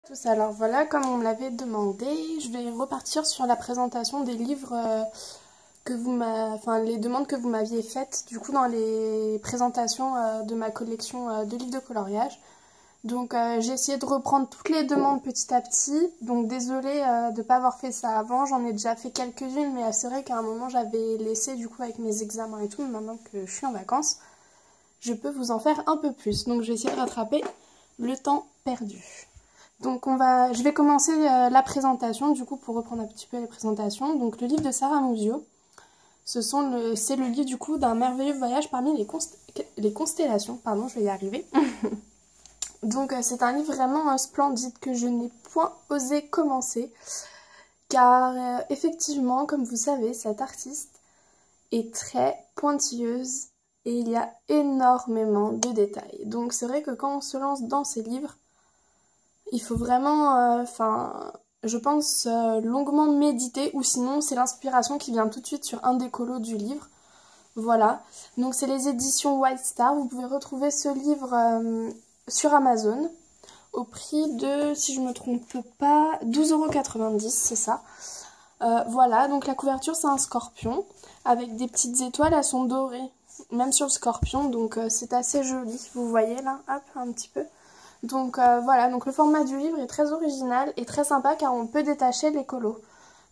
Tous, alors voilà, comme on me l'avait demandé, je vais repartir sur la présentation des livres les demandes que vous m'aviez faites du coup dans les présentations de ma collection de livres de coloriage. Donc j'ai essayé de reprendre toutes les demandes petit à petit, donc désolée de ne pas avoir fait ça avant, j'en ai déjà fait quelques-unes, mais c'est vrai qu'à un moment j'avais laissé du coup avec mes examens et tout, mais maintenant que je suis en vacances, je peux vous en faire un peu plus. Donc je vais essayer de rattraper le temps perdu. Donc je vais commencer la présentation du coup pour reprendre un petit peu les présentations. Donc le livre de Sarah Muzio, c'est le livre du coup d'un merveilleux voyage parmi les constellations. Pardon, je vais y arriver. Donc c'est un livre vraiment splendide que je n'ai point osé commencer car effectivement, comme vous savez, cette artiste est très pointilleuse et il y a énormément de détails. Donc c'est vrai que quand on se lance dans ces livres, il faut vraiment, je pense, longuement méditer, ou sinon c'est l'inspiration qui vient tout de suite sur un des colos du livre. Voilà, donc c'est les éditions White Star. Vous pouvez retrouver ce livre sur Amazon au prix de, si je ne me trompe pas, 12,90 €, c'est ça. Voilà, donc la couverture c'est un scorpion avec des petites étoiles, elles sont dorées, même sur le scorpion, donc c'est assez joli. Vous voyez là, hop, un petit peu. Donc voilà, donc le format du livre est très original et très sympa car on peut détacher les colos.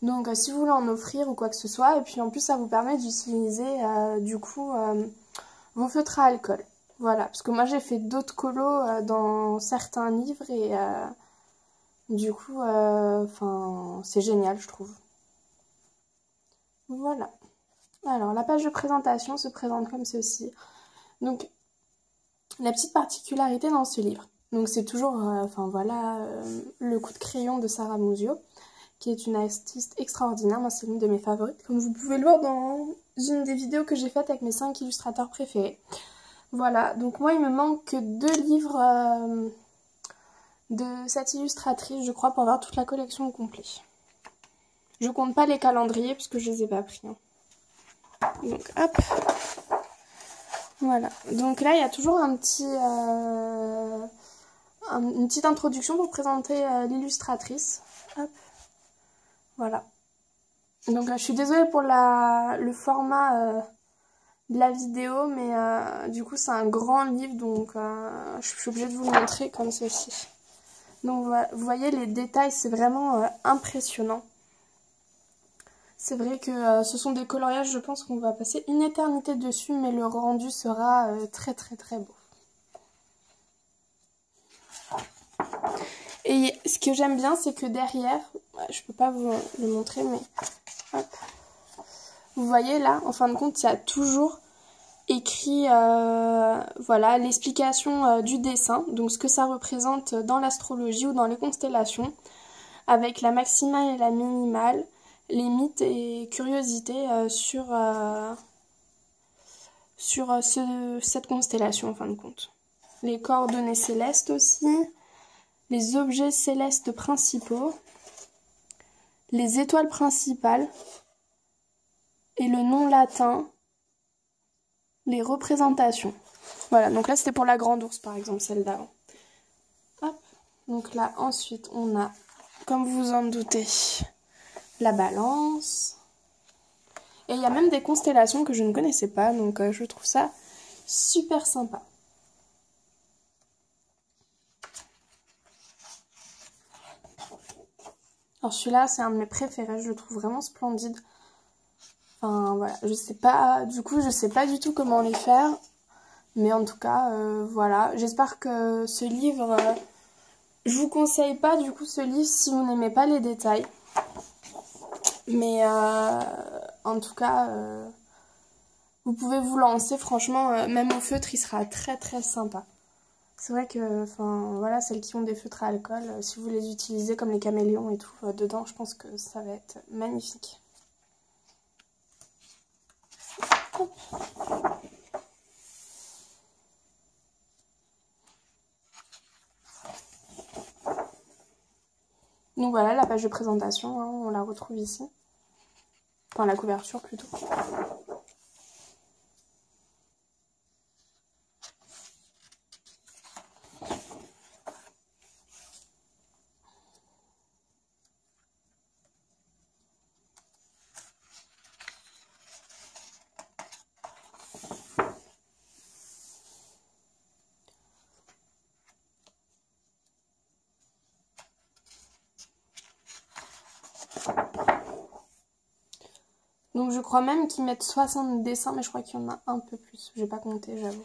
Donc si vous voulez en offrir ou quoi que ce soit, et puis en plus ça vous permet d'utiliser vos feutres à alcool. Voilà, parce que moi j'ai fait d'autres colos dans certains livres et du coup, c'est génial je trouve. Voilà. Alors la page de présentation se présente comme ceci. Donc la petite particularité dans ce livre. Donc c'est toujours, le coup de crayon de Sarah Muzio, qui est une artiste extraordinaire. Moi c'est l'une de mes favorites, comme vous pouvez le voir dans une des vidéos que j'ai faites avec mes 5 illustrateurs préférés. Voilà, donc moi il me manque que 2 livres de cette illustratrice, je crois, pour avoir toute la collection au complet. Je compte pas les calendriers, puisque je les ai pas pris. Hein. Donc hop. Voilà, donc là il y a toujours une petite introduction pour présenter l'illustratrice. Hop, voilà. Donc je suis désolée pour le format de la vidéo, mais du coup c'est un grand livre, donc je suis obligée de vous le montrer comme ceci. Donc vous voyez les détails, c'est vraiment impressionnant. C'est vrai que ce sont des coloriages, je pense qu'on va passer une éternité dessus, mais le rendu sera très très très beau. Et ce que j'aime bien, c'est que derrière, je peux pas vous le montrer, mais hop, vous voyez là, en fin de compte, il y a toujours écrit voilà, l'explication du dessin, donc ce que ça représente dans l'astrologie ou dans les constellations, avec la maximale et la minimale, les mythes et curiosités sur cette constellation en fin de compte. Les coordonnées célestes aussi, les objets célestes principaux, les étoiles principales et le nom latin, les représentations. Voilà, donc là c'était pour la grande ours par exemple, celle d'avant. Hop, donc là ensuite on a, comme vous en doutez, la balance. Et il y a même des constellations que je ne connaissais pas, donc je trouve ça super sympa. Alors celui-là, c'est un de mes préférés, je le trouve vraiment splendide. Enfin voilà, je sais pas du tout comment les faire. Mais en tout cas, voilà. J'espère que ce livre, je vous conseille pas du coup ce livre si vous n'aimez pas les détails. Mais en tout cas, vous pouvez vous lancer, franchement, même au feutre, il sera très très sympa. C'est vrai que, voilà, celles qui ont des feutres à alcool, si vous les utilisez comme les caméléons et tout, dedans, je pense que ça va être magnifique. Hop. Donc voilà, la page de présentation, hein, on la retrouve ici. Enfin, la couverture plutôt. Donc je crois même qu'ils mettent 60 dessins, mais je crois qu'il y en a un peu plus. J'ai pas compté, j'avoue.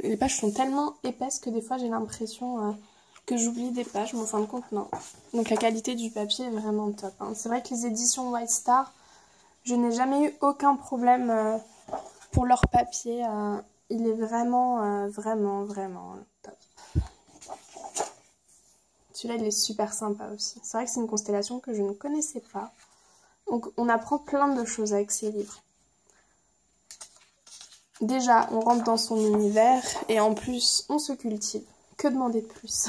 Les pages sont tellement épaisses que des fois j'ai l'impression que j'oublie des pages, mais en fin de compte non. Donc la qualité du papier est vraiment top. Hein. C'est vrai que les éditions White Star, je n'ai jamais eu aucun problème pour leur papier. Il est vraiment, vraiment top. Celui-là, il est super sympa aussi. C'est vrai que c'est une constellation que je ne connaissais pas. Donc on apprend plein de choses avec ces livres. Déjà, on rentre dans son univers et en plus, on se cultive. Que demander de plus?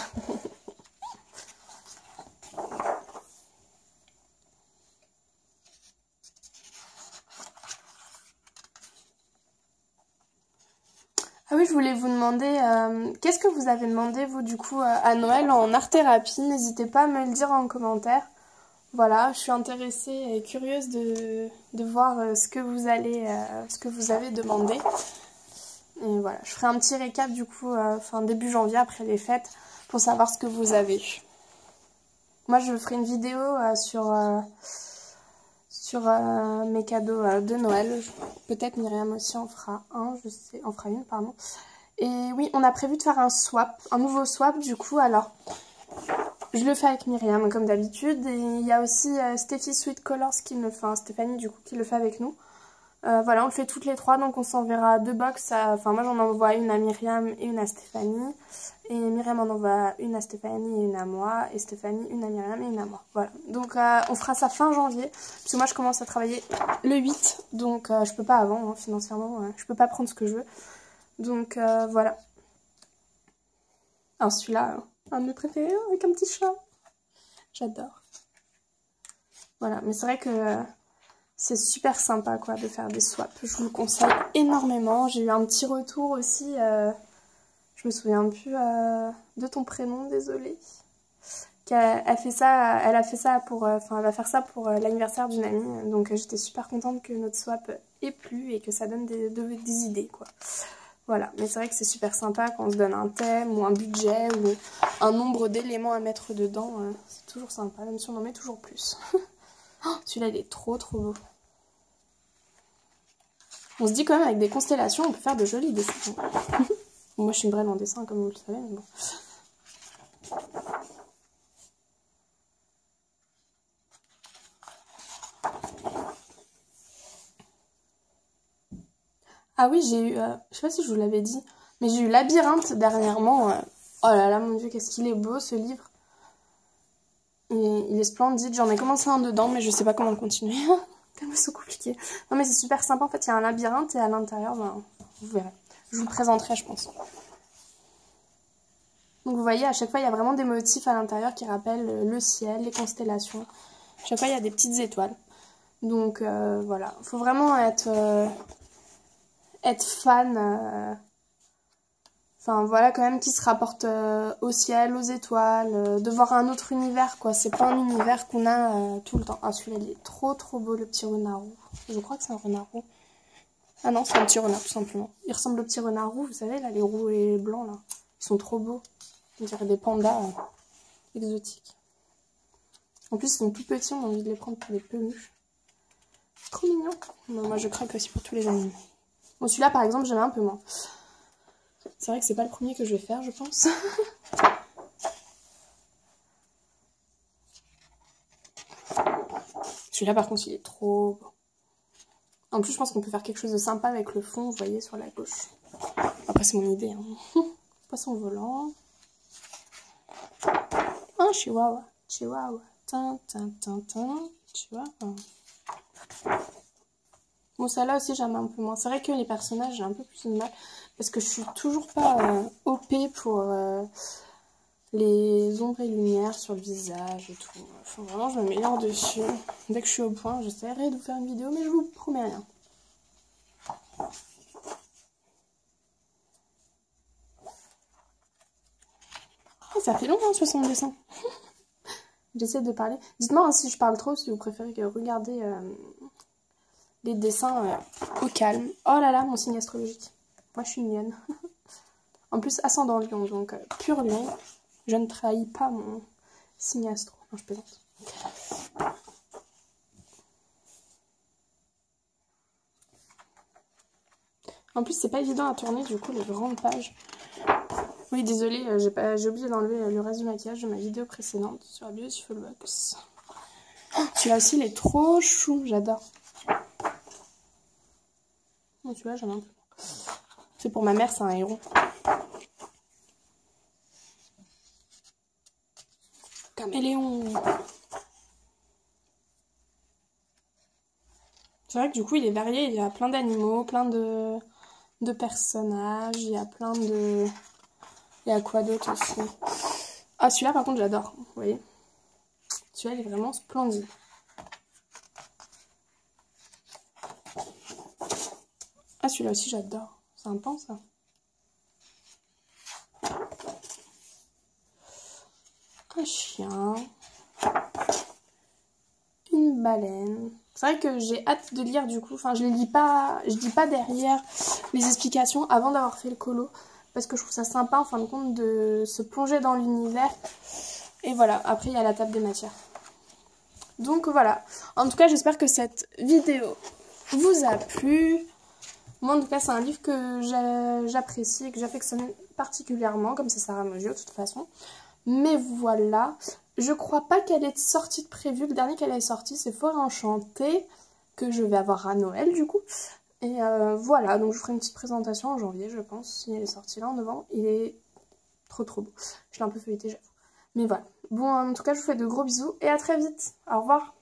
Ah oui, je voulais vous demander, qu'est-ce que vous avez demandé, vous, du coup, à Noël en art-thérapie? N'hésitez pas à me le dire en commentaire. Voilà, je suis intéressée et curieuse de voir ce que vous avez demandé. Et voilà, je ferai un petit récap, du coup, fin début janvier, après les fêtes, pour savoir ce que vous avez eu. Moi, je ferai une vidéo sur mes cadeaux de Noël. Peut-être Myriam aussi en fera une, pardon. Et oui, on a prévu de faire un nouveau swap du coup. Alors, je le fais avec Myriam comme d'habitude. Et il y a aussi Steffi Sweet Colors Stéphanie du coup, qui le fait avec nous. Voilà, on le fait toutes les trois, donc on s'enverra 2 box. Enfin, moi j'en envoie une à Myriam et une à Stéphanie. Et Myriam en envoie une à Stéphanie et une à moi. Et Stéphanie, une à Myriam et une à moi. Voilà, donc on fera ça fin janvier. Parce que moi je commence à travailler le 8. Donc je peux pas avant, hein, financièrement. Je peux pas prendre ce que je veux. Donc voilà. Alors celui-là, un de mes préférés, avec un petit chat. J'adore. Voilà, mais c'est vrai que... c'est super sympa quoi de faire des swaps, je vous le conseille énormément. J'ai eu un petit retour aussi, je me souviens plus de ton prénom, désolée. Elle a fait ça pour, elle va faire ça pour l'anniversaire d'une amie, donc j'étais super contente que notre swap ait plu et que ça donne des idées quoi. Voilà, mais c'est vrai que c'est super sympa quand on se donne un thème ou un budget ou un nombre d'éléments à mettre dedans, c'est toujours sympa, même si on en met toujours plus. Oh, celui-là, il est trop beau. On se dit quand même, avec des constellations, on peut faire de jolis dessins. Moi, je suis une vraie en dessin, comme vous le savez, mais bon. Ah oui, j'ai eu... je sais pas si je vous l'avais dit, mais j'ai eu Labyrinthe dernièrement. Oh là là, mon Dieu, qu'est-ce qu'il est beau, ce livre. Il est splendide. J'en ai commencé un dedans, mais je sais pas comment le continuer. Tellement c'est compliqué. Non, mais c'est super sympa. En fait, il y a un labyrinthe et à l'intérieur, ben, vous verrez. Je vous le présenterai, je pense. Donc, vous voyez, à chaque fois, il y a vraiment des motifs à l'intérieur qui rappellent le ciel, les constellations. À chaque fois, il y a des petites étoiles. Donc, voilà. Il faut vraiment être fan... Enfin, voilà, quand même, qui se rapporte au ciel, aux étoiles, de voir un autre univers, quoi. C'est pas un univers qu'on a tout le temps. Ah, celui-là, il est trop beau, le petit renard roux. Je crois que c'est un renard roux. Ah non, c'est un petit renard, tout simplement. Il ressemble au petit renard roux, vous savez, là, les roux et les blancs, là. Ils sont trop beaux. On dirait des pandas exotiques. En plus, ils sont tout petits, on a envie de les prendre pour des peluches. C'est trop mignon. Non, moi, je craque aussi pour tous les animaux. Bon, celui-là, par exemple, j'aimais un peu moins. C'est vrai que c'est pas le premier que je vais faire, je pense. Celui-là, par contre, il est trop beau. En plus, je pense qu'on peut faire quelque chose de sympa avec le fond, vous voyez, sur la gauche. Après, c'est mon idée. Hein. Poisson volant. Un chihuahua. Chihuahua. Chihuahua. Bon, celle-là aussi, j'aime un peu moins. C'est vrai que les personnages, j'ai un peu plus de mal. Parce que je suis toujours pas OP pour les ombres et lumières sur le visage et tout. Enfin, vraiment, je m'améliore dessus. Dès que je suis au point, j'essaierai de vous faire une vidéo, mais je vous promets rien. Oh, ça fait long, hein, 60 dessins. J'essaie de parler. Dites-moi hein, si je parle trop, si vous préférez regarder les dessins au calme. Oh là là, mon signe astrologique. Moi, je suis une lionne. En plus, ascendant lion, donc pur lion. Je ne trahis pas mon signe astro. Non, je plaisante. En plus, c'est pas évident à tourner, du coup, les grandes pages. Oui, désolée, j'ai oublié d'enlever le reste du maquillage de ma vidéo précédente sur la Beautiful Box. Celui-là aussi, il est trop chou, j'adore. Bon, celui-là, j'en ai un peu. C'est pour ma mère, c'est un héros. Caméléon. C'est vrai que du coup, il est varié, il y a plein d'animaux, plein de personnages, il y a plein de... Il y a quoi d'autre aussi? Ah, celui-là, par contre, j'adore, vous voyez. Celui-là, il est vraiment splendide. Ah, celui-là aussi, j'adore. C'est un pan, ça. Un chien. Une baleine. C'est vrai que j'ai hâte de lire, du coup. Enfin, je lis pas derrière les explications avant d'avoir fait le colo. Parce que je trouve ça sympa, en fin de compte, de se plonger dans l'univers. Et voilà, après, il y a la table des matières. Donc, voilà. En tout cas, j'espère que cette vidéo vous a plu. Moi, en tout cas, c'est un livre que j'apprécie et que j'affectionne particulièrement, comme c'est Sarah Maggio, de toute façon. Mais voilà, je crois pas qu'elle est sortie de prévu. Le dernier qu'elle est sorti, c'est Forêt Enchantée, que je vais avoir à Noël, du coup. Et voilà, donc je ferai une petite présentation en janvier, je pense, si elle est sortie là en novembre. Il est trop beau. Je l'ai un peu feuilleté, j'avoue. Mais voilà. Bon, en tout cas, je vous fais de gros bisous et à très vite. Au revoir.